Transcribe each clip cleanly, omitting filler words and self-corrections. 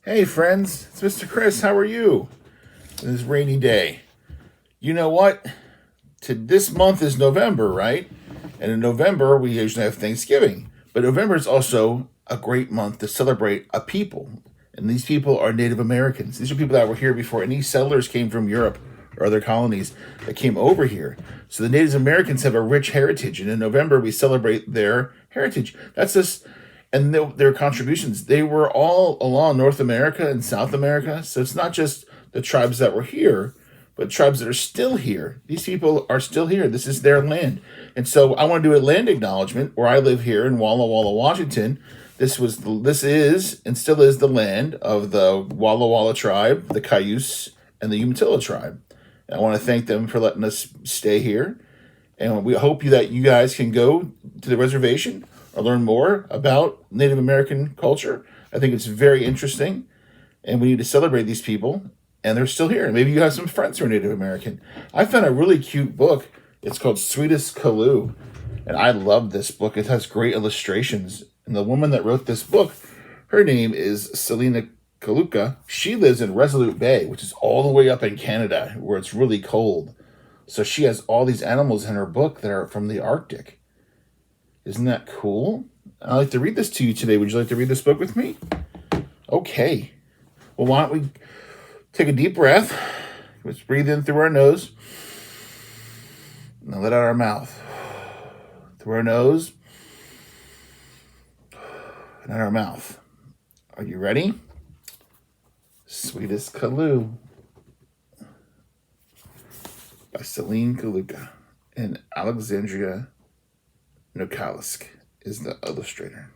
Hey friends, it's Mr. Chris. How are you? This rainy day. You know what? This month is November, right? And in November we usually have Thanksgiving. But November is also a great month to celebrate a people. And these people are Native Americans. These are people that were here before any settlers came from Europe or other colonies that came over here. So the Native Americans have a rich heritage, and in November we celebrate their heritage. That's just and their contributions. They were all along North America and South America. So it's not just the tribes that were here, but tribes that are still here. These people are still here. This is their land. And so I want to do a land acknowledgement where I live here in Walla Walla, Washington. This is and still is the land of the Walla Walla tribe, the Cayuse, and the Umatilla tribe. And I want to thank them for letting us stay here. And we hope that you guys can go to the reservation or learn more about Native American culture. I think it's very interesting, and we need to celebrate these people. And they're still here. Maybe you have some friends who are Native American. I found a really cute book. It's called Sweetest Kalu, and I love this book. It has great illustrations. And the woman that wrote this book, her name is Selena Kaluka. She lives in Resolute Bay, which is all the way up in Canada, where it's really cold. So she has all these animals in her book that are from the Arctic. Isn't that cool? I'd like to read this to you today. Would you like to read this book with me? Okay. Well, why don't we take a deep breath. Let's breathe in through our nose. And let out our mouth. Through our nose. And out our mouth. Are you ready? Sweetest Kalu by Celine Kaluka. And Alexandria Nokalisk is the illustrator.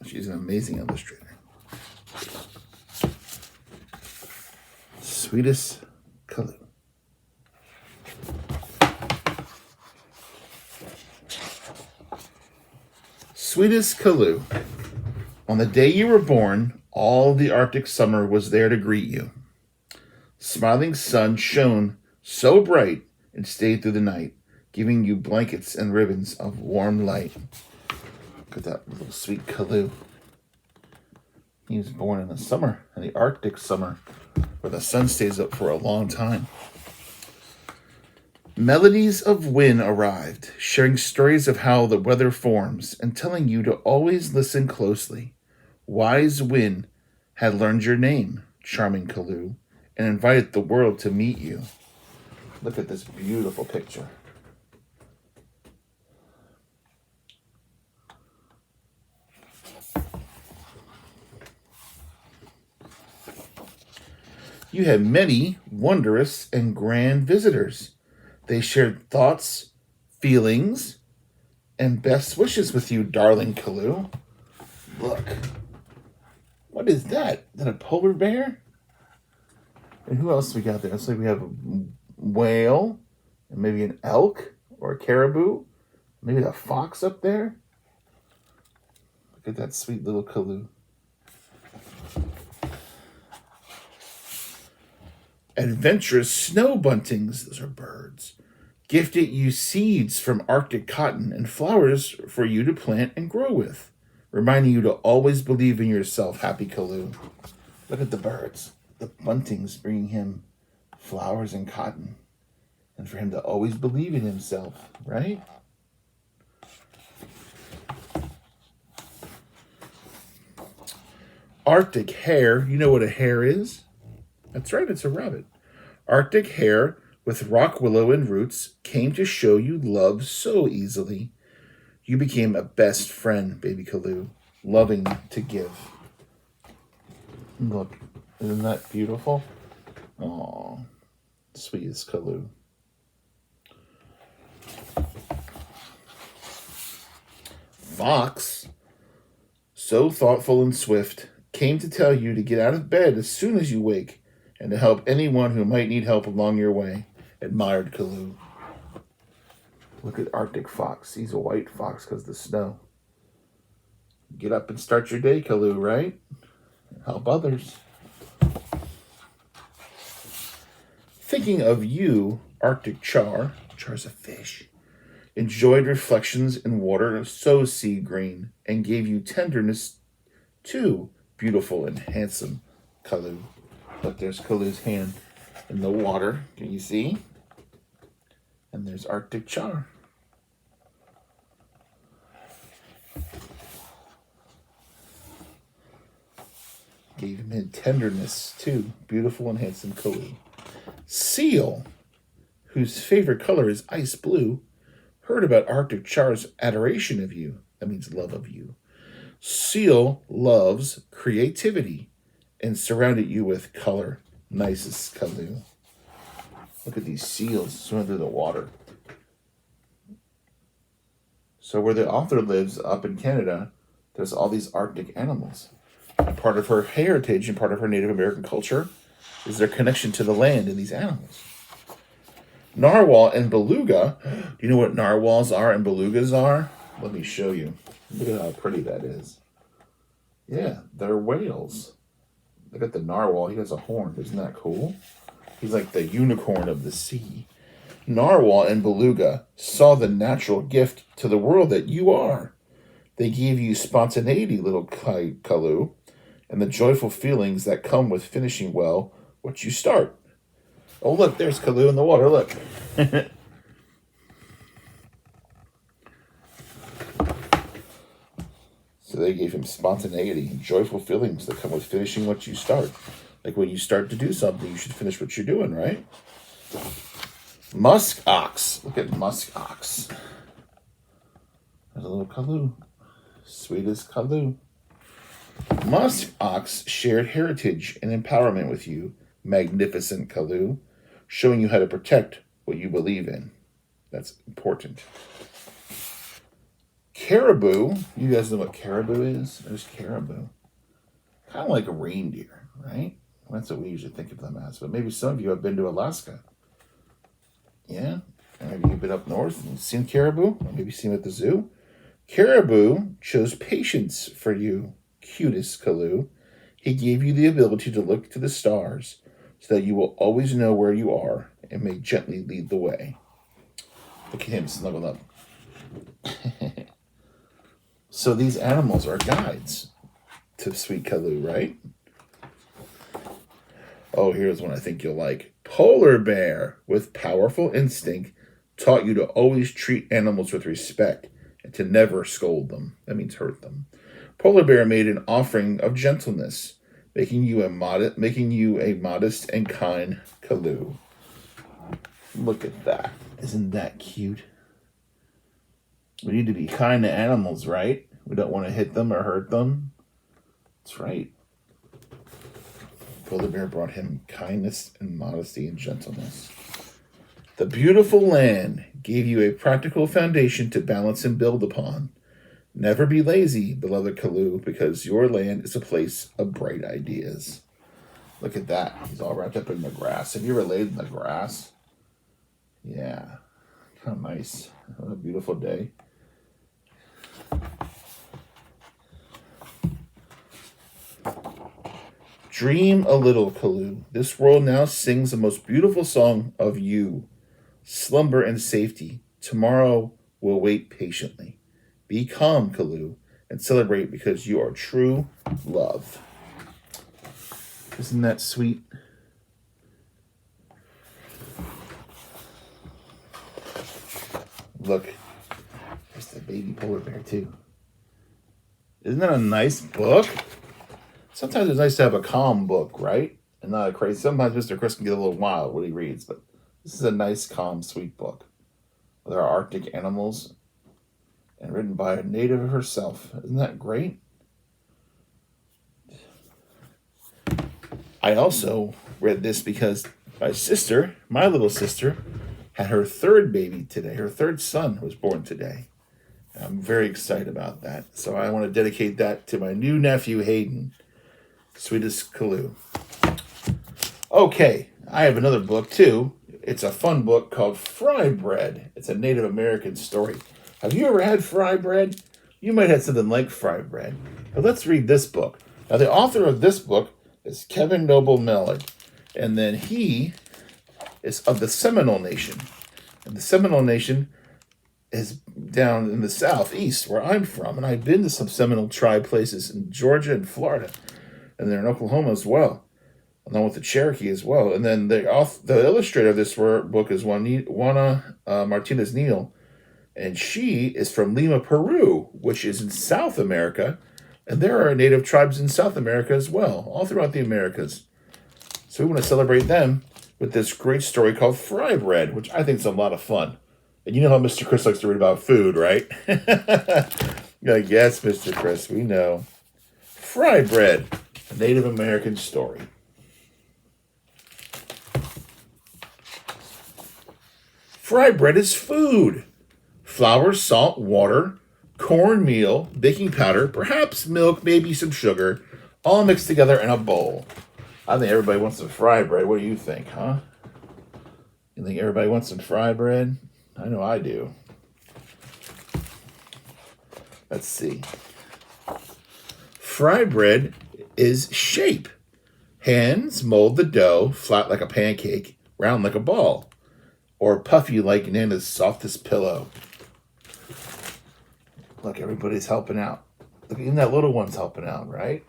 She's an amazing illustrator. Sweetest Kalu. Sweetest Kalu. On the day you were born, all the Arctic summer was there to greet you. Smiling sun shone so bright and stayed through the night, giving you blankets and ribbons of warm light. Look at that little sweet Kalu. He was born in the summer, in the Arctic summer, where the sun stays up for a long time. Melodies of wind arrived, sharing stories of how the weather forms and telling you to always listen closely. Wise Wind had learned your name, charming Kalu, and invited the world to meet you. Look at this beautiful picture. You had many wondrous and grand visitors. They shared thoughts, feelings, and best wishes with you, darling Kalu. Look. What is that? Is that a polar bear? And who else we got there? Looks like we have a whale, and maybe an elk or a caribou. Maybe a fox up there. Look at that sweet little Kalu. Adventurous snow buntings, those are birds, gifted you seeds from Arctic cotton and flowers for you to plant and grow with, reminding you to always believe in yourself, happy Kalu. Look at the birds, the buntings bringing him flowers and cotton, and for him to always believe in himself, right? Arctic hare, you know what a hare is? That's right, it's a rabbit. Arctic hare with rock willow and roots came to show you love so easily. You became a best friend, baby Kalu, loving to give. Look, isn't that beautiful? Aw, sweetest Kalu. Fox, so thoughtful and swift, came to tell you to get out of bed as soon as you wake and to help anyone who might need help along your way, admired Kalu. Look at Arctic fox. He's a white fox because of the snow. Get up and start your day, Kalu, right? Help others. Thinking of you, Arctic char's a fish, enjoyed reflections in water so sea green and gave you tenderness too beautiful and handsome Kalu. Look, there's Kalu's hand in the water. Can you see? And there's Arctic Char. Gave him tenderness too. Beautiful and handsome Kalu. Seal, whose favorite color is ice blue, heard about Arctic Char's adoration of you. That means love of you. Seal loves creativity and surrounded you with color. Nicest Kalu. Look at these seals swimming through the water. So where the author lives up in Canada, there's all these Arctic animals. And part of her heritage and part of her Native American culture is their connection to the land and these animals. Narwhal and beluga. Do you know what narwhals are and belugas are? Let me show you. Look at how pretty that is. Yeah, they're whales. Look at the narwhal. He has a horn. Isn't that cool? He's like the unicorn of the sea. Narwhal and beluga saw the natural gift to the world that you are. They gave you spontaneity, little Kalu, and the joyful feelings that come with finishing well what you start. Oh, look, there's Kalu in the water. Look. So they gave him spontaneity and joyful feelings that come with finishing what you start. Like when you start to do something, you should finish what you're doing, right? Musk ox. Look at musk ox. There's a little Kalu. Sweetest Kalu. Musk ox shared heritage and empowerment with you, magnificent Kalu, showing you how to protect what you believe in. That's important. Caribou. You guys know what caribou is? There's caribou. Kind of like a reindeer, right? That's what we usually think of them as. But maybe some of you have been to Alaska. Yeah? And maybe you've been up north and seen caribou. Or maybe seen them at the zoo. Caribou chose patience for you, cutest Kalu. He gave you the ability to look to the stars so that you will always know where you are and may gently lead the way. Look at him snuggled up. So these animals are guides to sweet Kalu, right? Oh, here's one I think you'll like. Polar bear, with powerful instinct, taught you to always treat animals with respect and to never scold them. That means hurt them. Polar bear made an offering of gentleness, making you a modest and kind Kalu. Look at that. Isn't that cute? We need to be kind to animals, right? We don't want to hit them or hurt them. That's right. Polar bear brought him kindness and modesty and gentleness. The beautiful land gave you a practical foundation to balance and build upon. Never be lazy, beloved Kalu, because your land is a place of bright ideas. Look at that. He's all wrapped up in the grass. Have you ever laid in the grass? Yeah. How nice. What a beautiful day. Dream a little, Kalu. This world now sings the most beautiful song of you. Slumber and safety. Tomorrow will wait patiently. Be calm, Kalu, and celebrate because you are true love. Isn't that sweet? Look, there's the baby polar bear too. Isn't that a nice book? Sometimes it's nice to have a calm book, right? And not a crazy. Sometimes Mr. Chris can get a little wild when he reads, but this is a nice, calm, sweet book with our Arctic animals and written by a native herself. Isn't that great? I also read this because my little sister, had her third baby today. Her third son was born today. I'm very excited about that. So I want to dedicate that to my new nephew, Hayden. Sweetest Kalu. Okay, I have another book too. It's a fun book called Fry Bread. It's a Native American story. Have you ever had fry bread? You might have something like fry bread. But let's read this book. Now, the author of this book is Kevin Noble Mellon. And then he is of the Seminole Nation. And the Seminole Nation is down in the southeast where I'm from. And I've been to some Seminole tribe places in Georgia and Florida. and they're in Oklahoma as well, along with the Cherokee as well. And then the illustrator of this book is Juana Martinez Neal, and she is from Lima, Peru, which is in South America, and there are native tribes in South America as well, all throughout the Americas. So we want to celebrate them with this great story called Fry Bread, which I think is a lot of fun. And you know how Mr. Chris likes to read about food, right? You're like, yes, Mr. Chris, we know. Fry Bread, a Native American story. Fry bread is food. Flour, salt, water, cornmeal, baking powder, perhaps milk, maybe some sugar, all mixed together in a bowl. I think everybody wants some fry bread. What do you think, huh? You think everybody wants some fry bread? I know I do. Let's see. Fry bread is shape. Hands mold the dough flat like a pancake, round like a ball, or puffy like Nana's softest pillow. Look, everybody's helping out. Look, even that little one's helping out, right?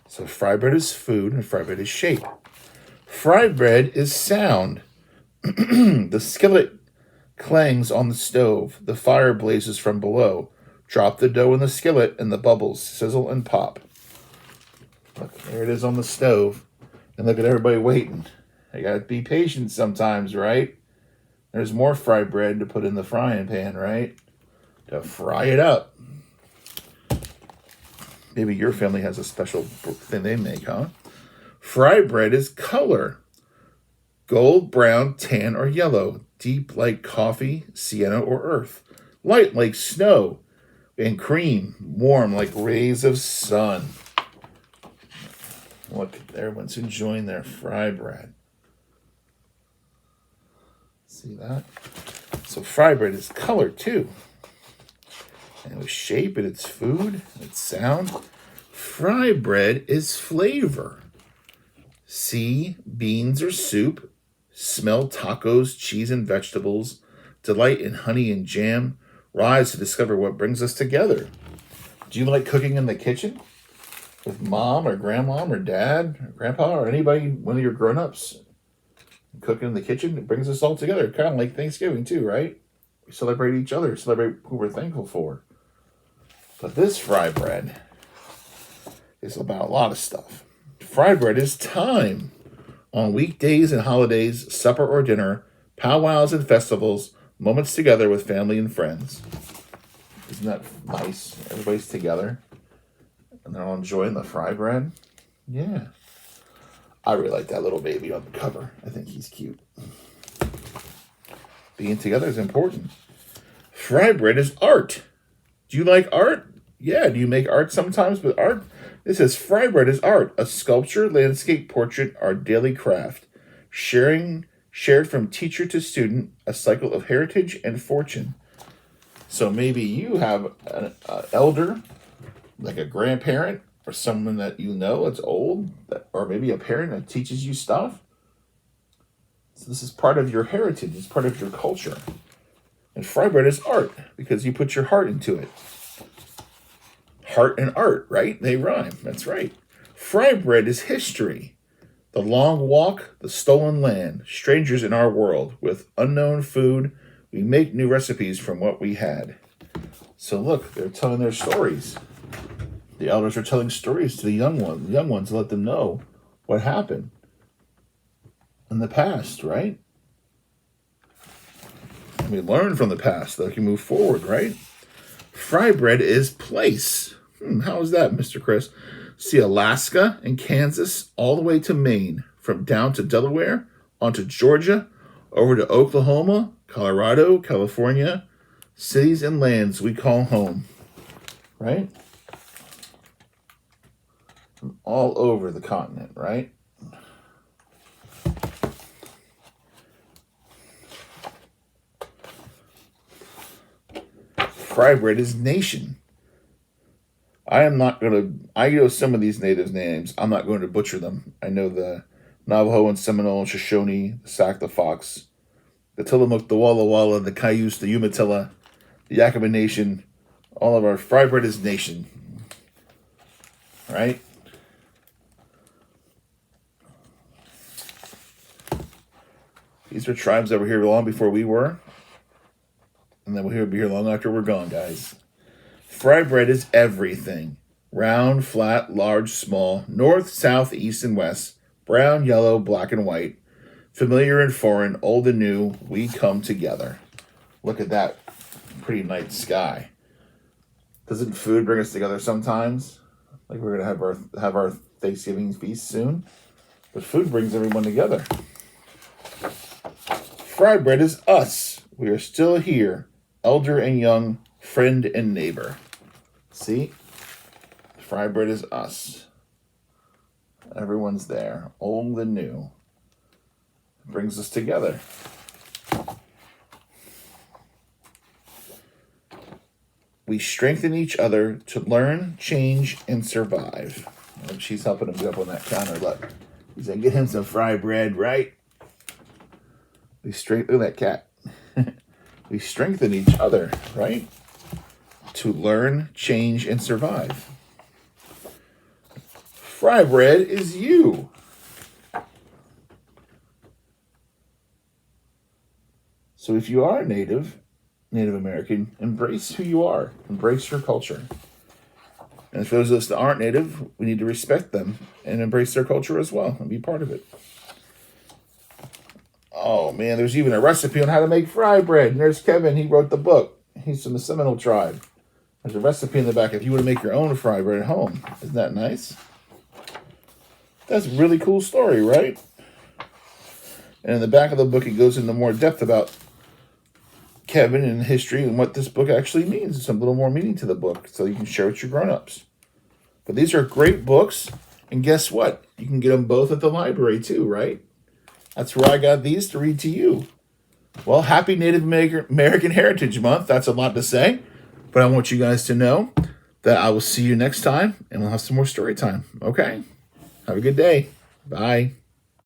So fry bread is food and fry bread is shape. Fry bread is sound. The skillet clangs on the stove. The fire blazes from below. Drop the dough in the skillet and the bubbles sizzle and pop. Look, there it is on the stove. And look at everybody waiting. I gotta be patient sometimes, right? There's more fry bread to put in the frying pan, right? To fry it up. Maybe your family has a special thing they make, huh? Fry bread is color. Gold, brown, tan, or yellow. Deep like coffee, sienna, or earth. Light like snow. And cream. Warm like rays of sun. Look, everyone's enjoying their fry bread. See that? So fry bread is color too. And with shape and its food, and its sound. Fry bread is flavor. See beans or soup. Smell tacos, cheese, and vegetables. Delight in honey and jam. Rise to discover what brings us together. Do you like cooking in the kitchen? With mom or grandmom or dad or grandpa or anybody, one of your grown-ups? Cooking in the kitchen, it brings us all together. Kind of like Thanksgiving too, right? We celebrate each other, celebrate who we're thankful for. But this fry bread is about a lot of stuff. Fry bread is time. On weekdays and holidays, supper or dinner, powwows and festivals, moments together with family and friends. Isn't that nice? Everybody's together and they're all enjoying the fry bread. Yeah. I really like that little baby on the cover. I think he's cute. Being together is important. Fry bread is art. Do you like art? Yeah, do you make art sometimes with art? This says fry bread is art. A sculpture, landscape, portrait, our daily craft. Shared from teacher to student, a cycle of heritage and fortune. So maybe you have an elder, like a grandparent, or someone that you know that's old, or maybe a parent that teaches you stuff. So this is part of your heritage. It's part of your culture. And fry bread is art because you put your heart into it. Heart and art, right? They rhyme. That's right. Fry bread is history. The long walk, the stolen land, strangers in our world. With unknown food, we make new recipes from what we had. So look, they're telling their stories. The elders are telling stories to the young ones to let them know what happened in the past, right? And we learn from the past so that we can move forward, right? Fry bread is place. How is that, Mr. Chris? See Alaska and Kansas all the way to Maine, from down to Delaware, onto Georgia, over to Oklahoma, Colorado, California, cities and lands we call home, right? From all over the continent, right? Fry bread is nation. I know some of these natives' names. I'm not going to butcher them. I know the Navajo and Seminole, Shoshone, the Sac, the Fox, the Tillamook, the Walla Walla, the Cayuse, the Umatilla, the Yakama Nation. All of our fry bread is nation. right? These are tribes that were here long before we were. And then we'll be here long after we're gone, guys. Fry bread is everything. Round, flat, large, small, north, south, east, and west. Brown, yellow, black, and white. Familiar and foreign, old and new, we come together. Look at that pretty night sky. Doesn't food bring us together sometimes? Like we're gonna have our Thanksgiving feast soon. But food brings everyone together. Fry bread is us. We are still here. Elder and young, friend and neighbor. See? Fry bread is us. Everyone's there. Old and new. It brings us together. We strengthen each other to learn, change, and survive. Oh, she's helping him get up on that counter. Look. He's like, get him some fry bread, right? Look at that cat. We strengthen each other, right? To learn, change, and survive. Fry bread is you. So if you are a Native American, embrace who you are. Embrace your culture. And for those of us that aren't Native, we need to respect them and embrace their culture as well and be part of it. Oh man, there's even a recipe on how to make fry bread. And there's Kevin, he wrote the book. He's from the Seminole tribe. There's a recipe in the back if you want to make your own fry bread at home. Isn't that nice? That's a really cool story, right? And in the back of the book, it goes into more depth about Kevin and history and what this book actually means. There's some little more meaning to the book so you can share with your grown-ups. But these are great books. And guess what? You can get them both at the library too, right? That's where I got these to read to you. Well, happy Native American Heritage Month. That's a lot to say. But I want you guys to know that I will see you next time and we'll have some more story time. Okay? Have a good day. Bye.